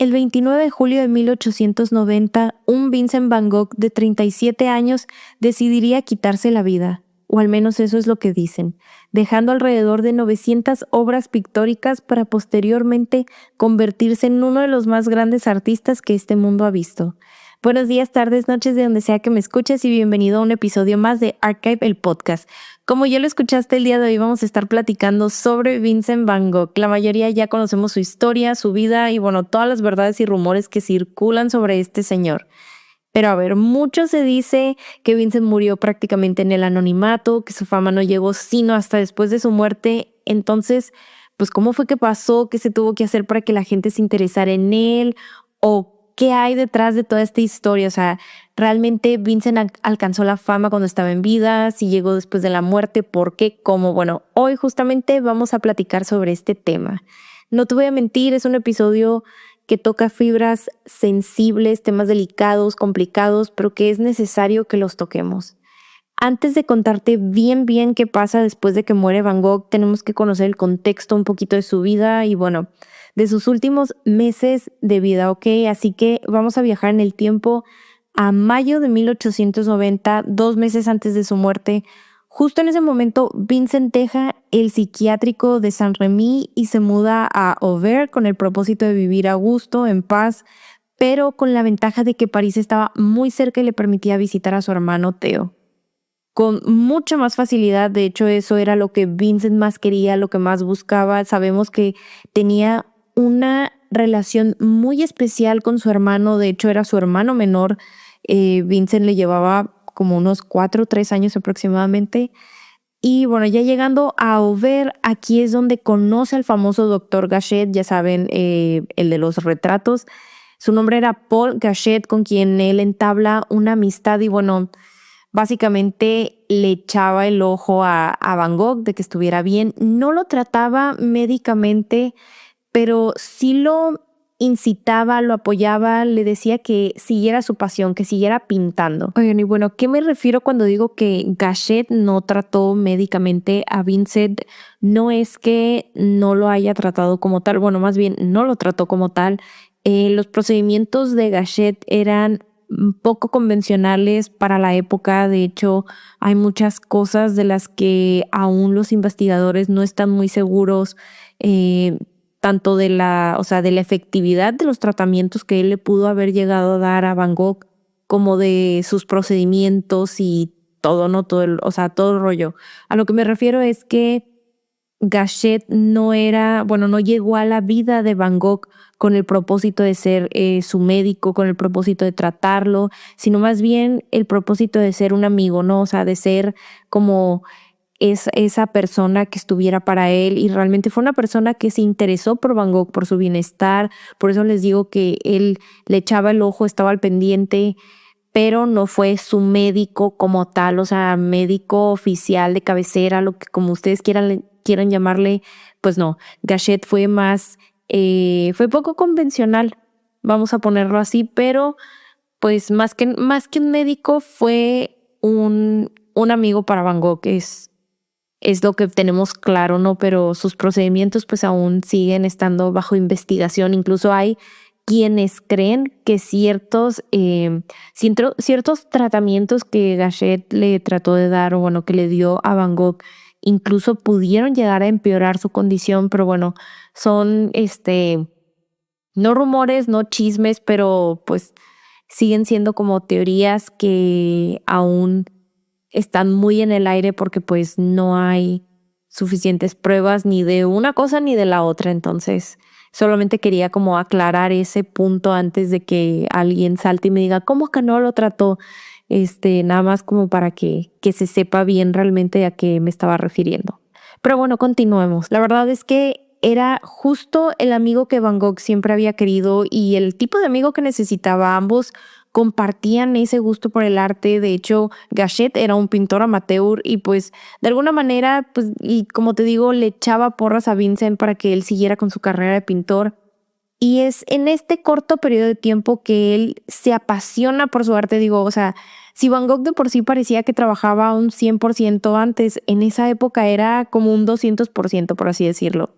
El 29 de julio de 1890, un Vincent Van Gogh de 37 años decidiría quitarse la vida, o al menos eso es lo que dicen, dejando alrededor de 900 obras pictóricas para posteriormente convertirse en uno de los más grandes artistas que este mundo ha visto. Buenos días, tardes, noches, de donde sea que me escuches y bienvenido a un episodio más de Archive, el podcast. Como ya lo escuchaste, el día de hoy vamos a estar platicando sobre Vincent Van Gogh. La mayoría ya conocemos su historia, su vida y todas las verdades y rumores que circulan sobre este señor. Pero a ver, mucho se dice que Vincent murió prácticamente en el anonimato, que su fama no llegó sino hasta después de su muerte. Entonces, pues, ¿cómo fue que pasó? ¿Qué se tuvo que hacer para que la gente se interesara en él? ¿O qué hay detrás de toda esta historia? O sea, ¿realmente Vincent alcanzó la fama cuando estaba en vida? ¿Si llegó después de la muerte? ¿Por qué? ¿Cómo? Bueno, hoy justamente vamos a platicar sobre este tema. No te voy a mentir, es un episodio que toca fibras sensibles, temas delicados, complicados, pero que es necesario que los toquemos. Antes de contarte bien qué pasa después de que muere Van Gogh, tenemos que conocer el contexto un poquito de su vida y de sus últimos meses de vida, ¿ok? Así que vamos a viajar en el tiempo a mayo de 1890, 2 meses antes de su muerte. Justo en ese momento, Vincent deja el psiquiátrico de Saint-Rémy y se muda a Auvers con el propósito de vivir a gusto, en paz, pero con la ventaja de que París estaba muy cerca y le permitía visitar a su hermano Theo con mucha más facilidad. De hecho, eso era lo que Vincent más quería, lo que más buscaba. Sabemos que tenía una relación muy especial con su hermano. De hecho, era su hermano menor. Vincent le llevaba como unos 4 o 3 años aproximadamente. Y ya llegando a Auvers, aquí es donde conoce al famoso doctor Gachet, ya saben, el de los retratos. Su nombre era Paul Gachet, con quien él entabla una amistad y básicamente le echaba el ojo a Van Gogh de que estuviera bien. No lo trataba médicamente, pero sí lo incitaba, lo apoyaba, le decía que siguiera su pasión, que siguiera pintando. Oigan, y ¿qué me refiero cuando digo que Gachet no trató médicamente a Vincent? No es que no lo haya tratado como tal, más bien no lo trató como tal. Los procedimientos de Gachet eran poco convencionales para la época. De hecho, hay muchas cosas de las que aún los investigadores no están muy seguros, tanto de de la efectividad de los tratamientos que él le pudo haber llegado a dar a Van Gogh, como de sus procedimientos y todo, ¿no? Todo el rollo. A lo que me refiero es que Gachet no llegó a la vida de Van Gogh con el propósito de ser su médico, con el propósito de tratarlo, sino más bien el propósito de ser un amigo, ¿no? O sea, de ser como esa persona que estuviera para él, y realmente fue una persona que se interesó por Van Gogh, por su bienestar. Por eso les digo que él le echaba el ojo, estaba al pendiente, pero no fue su médico como tal, o sea, médico oficial de cabecera, lo que como ustedes quieran llamarle. Pues no, Gachet fue fue poco convencional, vamos a ponerlo así, pero pues más que un médico fue un amigo para Van Gogh. Es lo que tenemos claro, ¿no? Pero sus procedimientos pues aún siguen estando bajo investigación. Incluso hay quienes creen que ciertos tratamientos que Gachet le trató de dar, o que le dio a Van Gogh, incluso pudieron llegar a empeorar su condición. Pero son no rumores, no chismes, pero pues siguen siendo como teorías que aún están muy en el aire porque pues no hay suficientes pruebas ni de una cosa ni de la otra. Entonces, solamente quería como aclarar ese punto antes de que alguien salte y me diga, ¿cómo que no lo trató? Nada más como para que se sepa bien realmente a qué me estaba refiriendo. Pero continuemos. La verdad es que era justo el amigo que Van Gogh siempre había querido y el tipo de amigo que necesitaba. Ambos compartían ese gusto por el arte. De hecho, Gachet era un pintor amateur y pues de alguna manera, pues, y como te digo, le echaba porras a Vincent para que él siguiera con su carrera de pintor. Y es en este corto periodo de tiempo que él se apasiona por su arte. Digo, o sea, si Van Gogh de por sí parecía que trabajaba un 100% antes, en esa época era como un 200%, por así decirlo.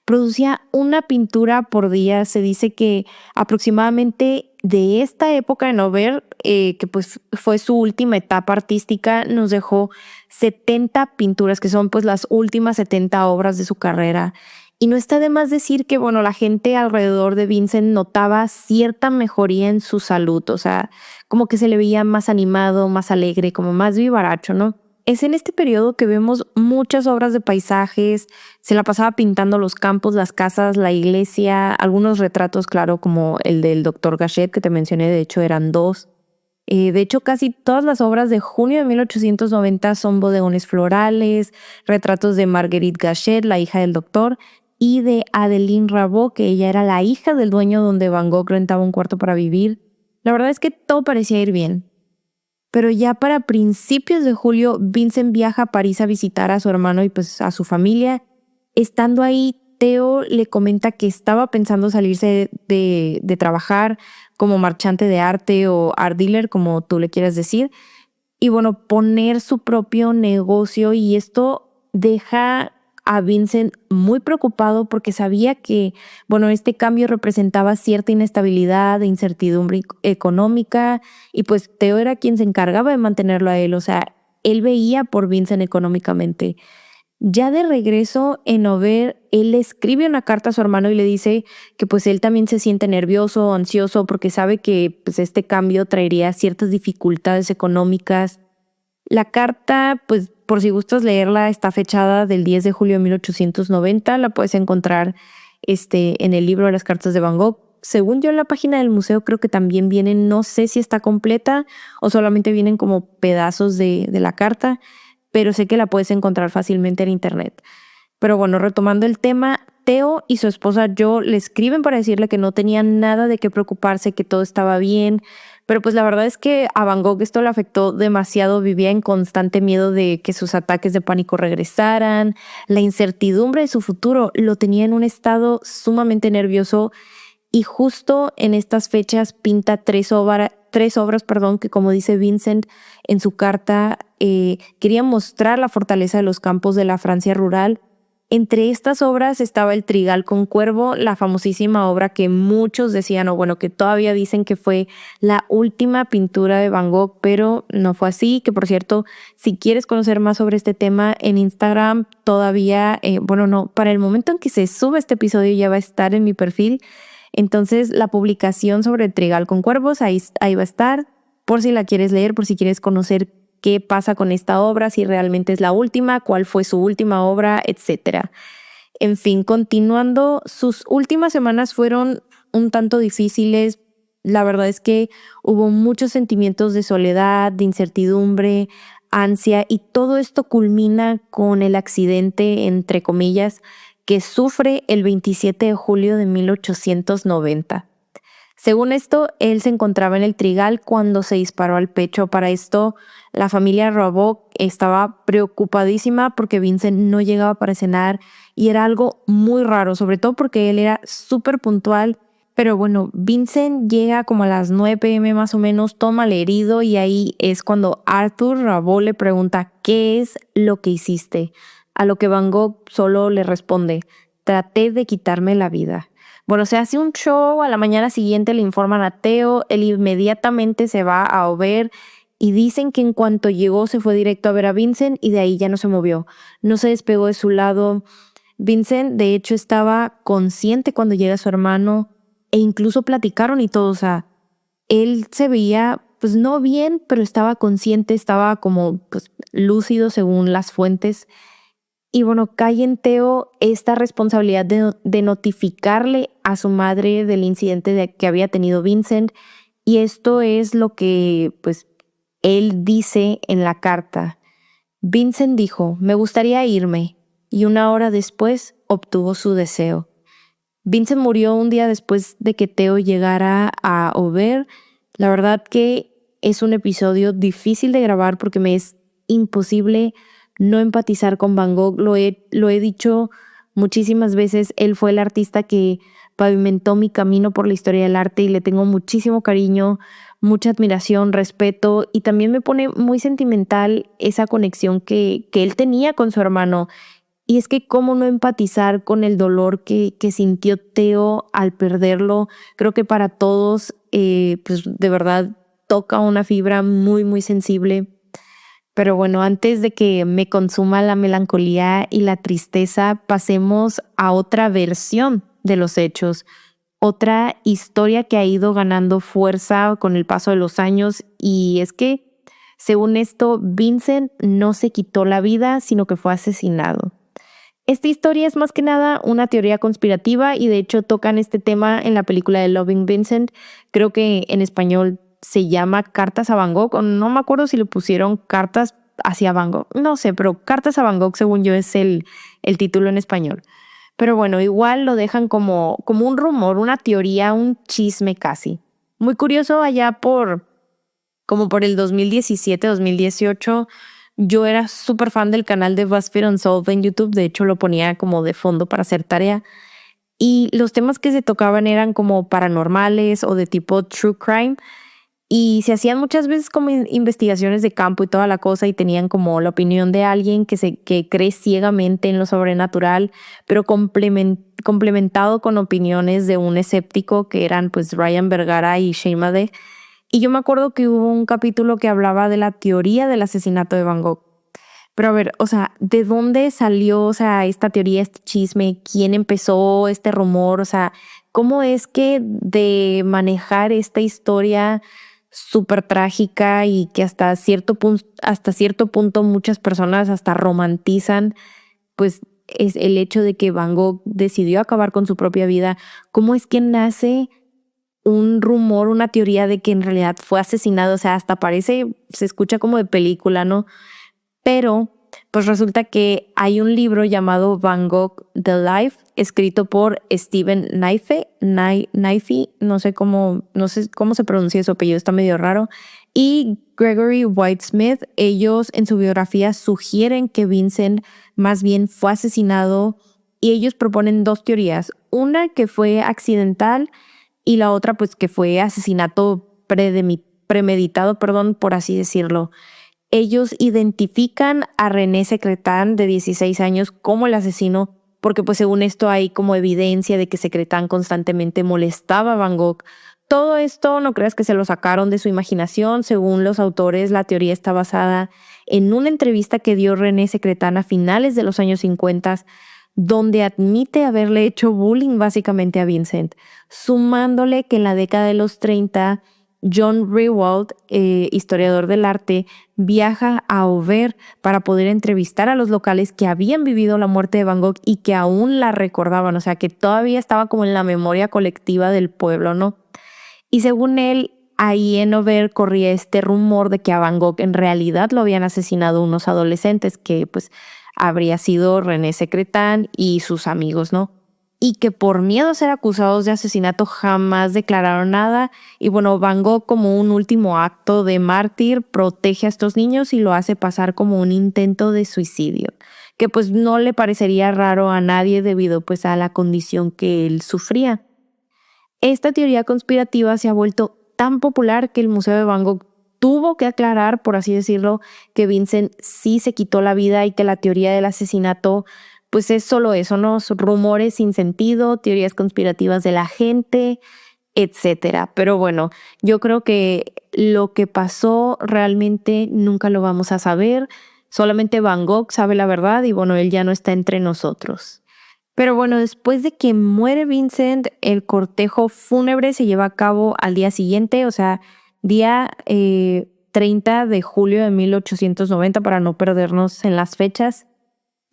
Producía una pintura por día. Se dice que aproximadamente de esta época en Over, que pues fue su última etapa artística, nos dejó 70 pinturas, que son pues las últimas 70 obras de su carrera. Y no está de más decir que, bueno, la gente alrededor de Vincent notaba cierta mejoría en su salud, o sea, como que se le veía más animado, más alegre, como más vivaracho, ¿no? Es en este periodo que vemos muchas obras de paisajes, se la pasaba pintando los campos, las casas, la iglesia, algunos retratos, claro, como el del doctor Gachet que te mencioné, de hecho eran dos. De hecho, casi todas las obras de junio de 1890 son bodegones florales, retratos de Marguerite Gachet, la hija del doctor, y de Adeline Rabot, que ella era la hija del dueño donde Van Gogh rentaba un cuarto para vivir. La verdad es que todo parecía ir bien. Pero ya para principios de julio, Vincent viaja a París a visitar a su hermano y pues a su familia. Estando ahí, Theo le comenta que estaba pensando salirse de trabajar como marchante de arte o art dealer, como tú le quieras decir, y bueno, poner su propio negocio, y esto deja a Vincent muy preocupado porque sabía que, bueno, este cambio representaba cierta inestabilidad e incertidumbre económica, y pues Theo era quien se encargaba de mantenerlo a él, o sea, él veía por Vincent económicamente. Ya de regreso en Over, él le escribe una carta a su hermano y le dice que pues él también se siente nervioso o ansioso porque sabe que pues este cambio traería ciertas dificultades económicas. La carta, pues por si gustas leerla, está fechada del 10 de julio de 1890. La puedes encontrar en el libro de las cartas de Van Gogh. Según yo, en la página del museo creo que también vienen, no sé si está completa o solamente vienen como pedazos de la carta, pero sé que la puedes encontrar fácilmente en internet. Pero bueno, retomando el tema, Theo y su esposa Jo le escriben para decirle que no tenían nada de qué preocuparse, que todo estaba bien, pero pues la verdad es que a Van Gogh esto le afectó demasiado, vivía en constante miedo de que sus ataques de pánico regresaran, la incertidumbre de su futuro lo tenía en un estado sumamente nervioso, y justo en estas fechas pinta tres obras, perdón, que como dice Vincent en su carta, quería mostrar la fortaleza de los campos de la Francia rural. Entre estas obras estaba El Trigal con Cuervo, la famosísima obra que muchos decían, o bueno, que todavía dicen que fue la última pintura de Van Gogh, pero no fue así. Que por cierto, si quieres conocer más sobre este tema, en Instagram todavía, bueno, no, para el momento en que se sube este episodio ya va a estar en mi perfil. Entonces la publicación sobre El Trigal con Cuervos, ahí va a estar, por si la quieres leer, por si quieres conocer qué pasa con esta obra, si realmente es la última, cuál fue su última obra, etcétera. En fin, continuando, sus últimas semanas fueron un tanto difíciles. La verdad es que hubo muchos sentimientos de soledad, de incertidumbre, ansia, y todo esto culmina con el accidente, entre comillas, que sufre el 27 de julio de 1890. Según esto, él se encontraba en el Trigal cuando se disparó al pecho. Para esto, la familia Rabot estaba preocupadísima porque Vincent no llegaba para cenar, y era algo muy raro, sobre todo porque él era súper puntual. Pero bueno, Vincent llega como a las 9 p.m. más o menos, toma el herido, y ahí es cuando Arthur Rabot le pregunta ¿qué es lo que hiciste? A lo que Van Gogh solo le responde: traté de quitarme la vida. Bueno, se hace un show, a la mañana siguiente le informan a Theo, él inmediatamente se va a Over, y dicen que en cuanto llegó se fue directo a ver a Vincent y de ahí ya no se movió, no se despegó de su lado. Vincent de hecho estaba consciente cuando llega su hermano e incluso platicaron y todo, o sea, él se veía pues no bien, pero estaba consciente, estaba como pues lúcido según las fuentes. Y bueno, cae en Theo esta responsabilidad de notificarle a su madre del incidente que había tenido Vincent. Y esto es lo que pues él dice en la carta. Vincent dijo: me gustaría irme, y una hora después obtuvo su deseo. Vincent murió un día después de que Theo llegara a Over. La verdad que es un episodio difícil de grabar porque me es imposible no empatizar con Van Gogh. Lo he dicho muchísimas veces, él fue el artista que pavimentó mi camino por la historia del arte y le tengo muchísimo cariño, mucha admiración, respeto, y también me pone muy sentimental esa conexión que él tenía con su hermano. Y es que cómo no empatizar con el dolor que sintió Theo al perderlo. Creo que para todos, pues de verdad toca una fibra muy, muy sensible. Pero bueno, antes de que me consuma la melancolía y la tristeza, pasemos a otra versión de los hechos, otra historia que ha ido ganando fuerza con el paso de los años. Y es que, según esto, Vincent no se quitó la vida, sino que fue asesinado. Esta historia es más que nada una teoría conspirativa y de hecho tocan este tema en la película de Loving Vincent. Creo que en español se llama Cartas a Van Gogh, o no me acuerdo si le pusieron Cartas hacia Van Gogh, no sé, pero Cartas a Van Gogh según yo es el título en español. Pero bueno, igual lo dejan como un rumor, una teoría, un chisme casi. Muy curioso allá como por el 2017, 2018, yo era súper fan del canal de BuzzFeed Unsolved en YouTube. De hecho, lo ponía como de fondo para hacer tarea. Y los temas que se tocaban eran como paranormales o de tipo true crime. Y se hacían muchas veces como investigaciones de campo y toda la cosa y tenían como la opinión de alguien que cree ciegamente en lo sobrenatural, pero complementado con opiniones de un escéptico que eran pues Ryan Vergara y Shane Madej. Y yo me acuerdo que hubo un capítulo que hablaba de la teoría del asesinato de Van Gogh. Pero a ver, o sea, ¿de dónde salió, o sea, esta teoría, este chisme? ¿Quién empezó este rumor? O sea, ¿cómo es que de manejar esta historia súper trágica y que hasta cierto punto muchas personas hasta romantizan, pues es el hecho de que Van Gogh decidió acabar con su propia vida? ¿Cómo es que nace un rumor, una teoría de que en realidad fue asesinado? O sea, hasta se escucha como de película, ¿no? Pero pues resulta que hay un libro llamado Van Gogh The Life, escrito por Steven Knifey, no sé cómo se pronuncia su apellido, está medio raro, y Gregory Whitesmith. Ellos en su biografía sugieren que Vincent más bien fue asesinado y ellos proponen dos teorías, una que fue accidental y la otra pues que fue asesinato premeditado, perdón, por así decirlo. Ellos identifican a René Secretán, de 16 años, como el asesino, porque pues según esto hay como evidencia de que Secretán constantemente molestaba a Van Gogh. Todo esto no creas que se lo sacaron de su imaginación. Según los autores, la teoría está basada en una entrevista que dio René Secretán a finales de los años 50, donde admite haberle hecho bullying básicamente a Vincent, sumándole que en la década de los 30 John Rewald, historiador del arte, viaja a Auvers para poder entrevistar a los locales que habían vivido la muerte de Van Gogh y que aún la recordaban, o sea, que todavía estaba como en la memoria colectiva del pueblo, ¿no? Y según él, ahí en Auvers corría este rumor de que a Van Gogh en realidad lo habían asesinado unos adolescentes, que pues habría sido René Secretán y sus amigos, ¿no? Y que por miedo a ser acusados de asesinato jamás declararon nada. Y bueno, Van Gogh, como un último acto de mártir, protege a estos niños y lo hace pasar como un intento de suicidio, que pues no le parecería raro a nadie debido pues a la condición que él sufría. Esta teoría conspirativa se ha vuelto tan popular que el Museo de Van Gogh tuvo que aclarar, por así decirlo, que Vincent sí se quitó la vida y que la teoría del asesinato pues es solo eso, ¿no? Rumores sin sentido, teorías conspirativas de la gente, etcétera. Pero bueno, yo creo que lo que pasó realmente nunca lo vamos a saber. Solamente Van Gogh sabe la verdad y bueno, él ya no está entre nosotros. Pero bueno, después de que muere Vincent, el cortejo fúnebre se lleva a cabo al día siguiente, o sea, día 30 de julio de 1890, para no perdernos en las fechas.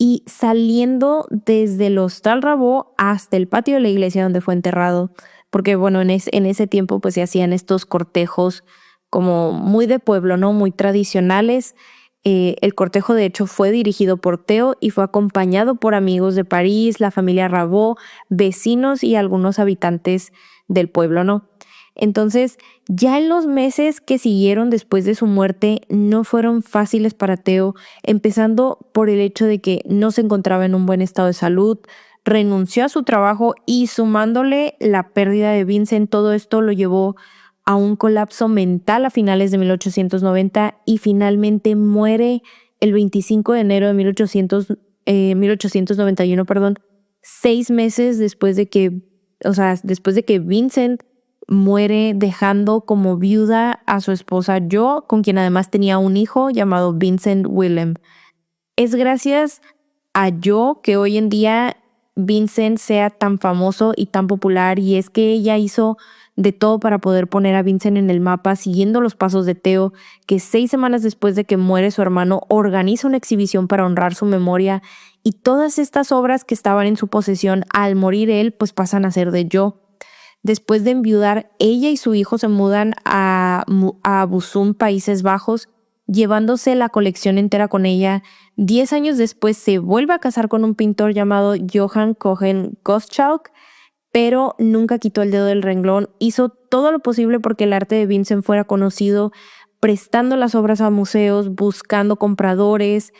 Y saliendo desde el Hostal Rabot hasta el patio de la iglesia donde fue enterrado, porque bueno, en ese tiempo pues se hacían estos cortejos como muy de pueblo, ¿no? Muy tradicionales. El cortejo de hecho fue dirigido por Theo y fue acompañado por amigos de París, la familia Rabot, vecinos y algunos habitantes del pueblo, ¿no? Entonces, ya en los meses que siguieron después de su muerte no fueron fáciles para Theo, empezando por el hecho de que no se encontraba en un buen estado de salud, renunció a su trabajo y sumándole la pérdida de Vincent, todo esto lo llevó a un colapso mental a finales de 1890 y finalmente muere el 25 de enero de 1891, perdón, 6 meses después de que Vincent muere dejando como viuda a su esposa Jo, con quien además tenía un hijo llamado Vincent Willem. Es gracias a Jo que hoy en día Vincent sea tan famoso y tan popular, y es que ella hizo de todo para poder poner a Vincent en el mapa, siguiendo los pasos de Theo, que 6 semanas después de que muere su hermano organiza una exhibición para honrar su memoria, y todas estas obras que estaban en su posesión al morir él pues pasan a ser de Jo. Después de enviudar, ella y su hijo se mudan a Busum, Países Bajos, llevándose la colección entera con ella. 10 años después se vuelve a casar con un pintor llamado Johann Cohen Gottschalk, pero nunca quitó el dedo del renglón. Hizo todo lo posible porque el arte de Vincent fuera conocido, prestando las obras a museos, buscando compradores,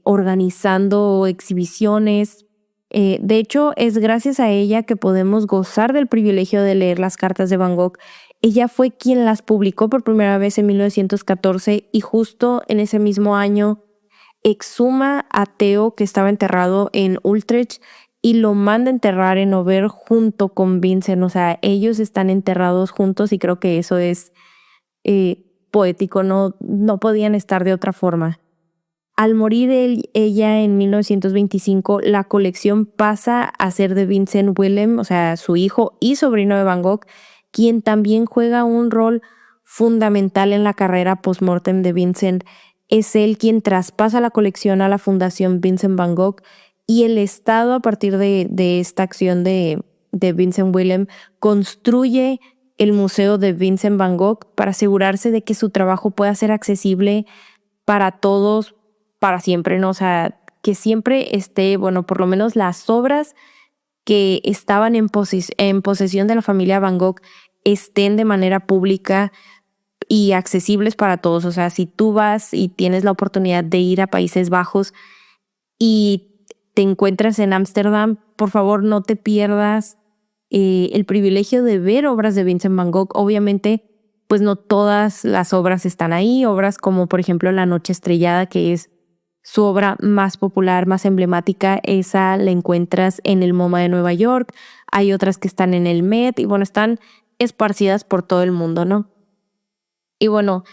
organizando exhibiciones. De hecho, es gracias a ella que podemos gozar del privilegio de leer las cartas de Van Gogh. Ella fue quien las publicó por primera vez en 1914, y justo en ese mismo año exhuma a Theo, que estaba enterrado en Utrecht, y lo manda a enterrar en Auvers junto con Vincent. O sea, ellos están enterrados juntos, y creo que eso es poético, no podían estar de otra forma. Al morir ella en 1925, la colección pasa a ser de Vincent Willem, o sea, su hijo y sobrino de Van Gogh, quien también juega un rol fundamental en la carrera post-mortem de Vincent. Es él quien traspasa la colección a la Fundación Vincent Van Gogh, y el Estado, a partir de esta acción de Vincent Willem, construye el Museo de Vincent Van Gogh para asegurarse de que su trabajo pueda ser accesible para todos, para siempre, ¿no? O sea, que siempre esté, bueno, por lo menos las obras que estaban en posesión de la familia Van Gogh estén de manera pública y accesibles para todos. O sea, si tú vas y tienes la oportunidad de ir a Países Bajos y te encuentras en Ámsterdam, por favor no te pierdas el privilegio de ver obras de Vincent Van Gogh. Obviamente, pues no todas las obras están ahí. Obras como, por ejemplo, La Noche Estrellada, que es su obra más popular, más emblemática, esa la encuentras en el MoMA de Nueva York. Hay otras que están en el Met y bueno, están esparcidas por todo el mundo, ¿no? Y bueno,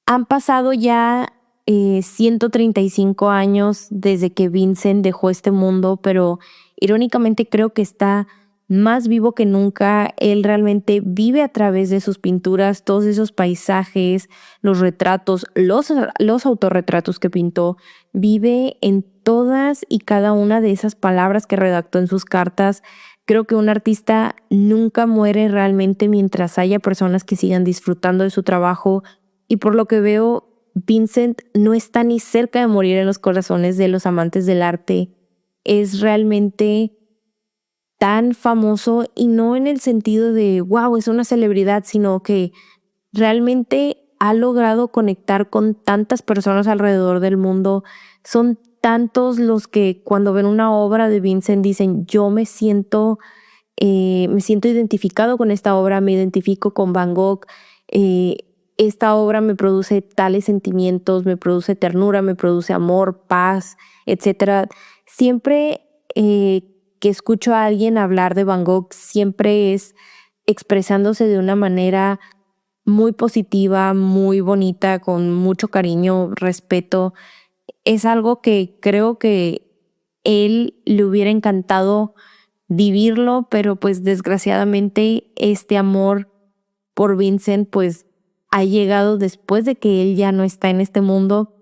han pasado ya 135 años desde que Vincent dejó este mundo, pero irónicamente creo que está más vivo que nunca. Él realmente vive a través de sus pinturas, todos esos paisajes, los retratos, los autorretratos que pintó. Vive en todas y cada una de esas palabras que redactó en sus cartas. Creo que un artista nunca muere realmente mientras haya personas que sigan disfrutando de su trabajo, y por lo que veo, Vincent no está ni cerca de morir en los corazones de los amantes del arte. Es realmente tan famoso, y no en el sentido de wow, es una celebridad, sino que realmente ha logrado conectar con tantas personas alrededor del mundo. Son tantos los que cuando ven una obra de Vincent dicen, yo me siento identificado con esta obra, me identifico con Van Gogh. Esta obra me produce tales sentimientos, me produce ternura, me produce amor, paz, etcétera. Siempre que escucho a alguien hablar de Van Gogh, siempre es expresándose de una manera muy positiva, muy bonita, con mucho cariño, respeto. Es algo que creo que él le hubiera encantado vivirlo, pero pues desgraciadamente este amor por Vincent pues ha llegado después de que él ya no está en este mundo.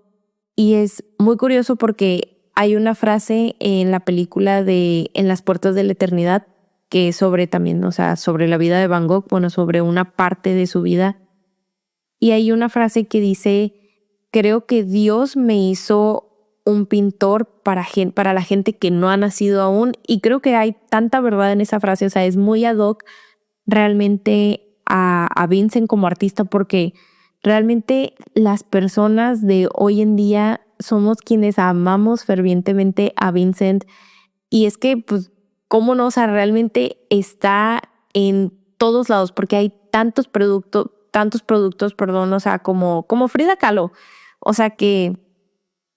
Y es muy curioso porque hay una frase en la película de En las puertas de la eternidad que es sobre también, o sea, sobre la vida de Van Gogh, bueno, sobre una parte de su vida. Y hay una frase que dice, creo que Dios me hizo un pintor para la gente que no ha nacido aún. Y creo que hay tanta verdad en esa frase, o sea, es muy ad hoc realmente a Vincent como artista, porque realmente las personas de hoy en día somos quienes amamos fervientemente a Vincent. Y es que, pues, cómo no, o sea, realmente está en todos lados, porque hay tantos productos, perdón, o sea, como Frida Kahlo. O sea, que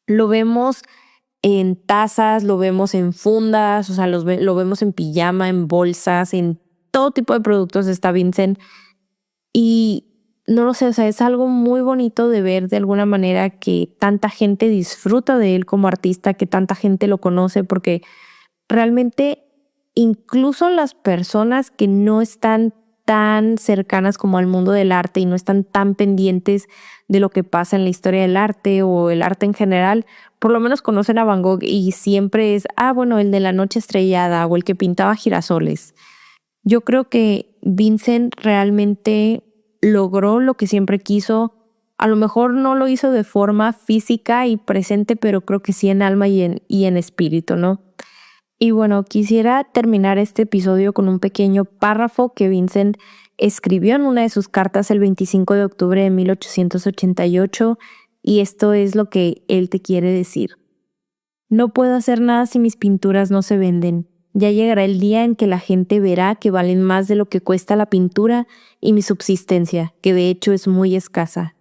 lo vemos en tazas, lo vemos en fundas, o sea, lo vemos en pijama, en bolsas, en todo tipo de productos está Vincent. Y no lo sé, o sea, es algo muy bonito de ver de alguna manera que tanta gente disfruta de él como artista, que tanta gente lo conoce, porque realmente incluso las personas que no están tan cercanas como al mundo del arte y no están tan pendientes de lo que pasa en la historia del arte o el arte en general, por lo menos conocen a Van Gogh y siempre es, bueno, el de la noche estrellada o el que pintaba girasoles. Yo creo que Vincent realmente logró lo que siempre quiso. A lo mejor no lo hizo de forma física y presente, pero creo que sí en alma y en espíritu, ¿no? Y bueno, quisiera terminar este episodio con un pequeño párrafo que Vincent escribió en una de sus cartas el 25 de octubre de 1888, y esto es lo que él te quiere decir. No puedo hacer nada si mis pinturas no se venden. Ya llegará el día en que la gente verá que valen más de lo que cuesta la pintura y mi subsistencia, que de hecho es muy escasa.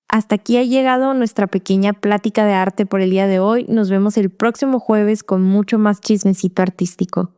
Hasta aquí ha llegado nuestra pequeña plática de arte por el día de hoy. Nos vemos el próximo jueves con mucho más chismecito artístico.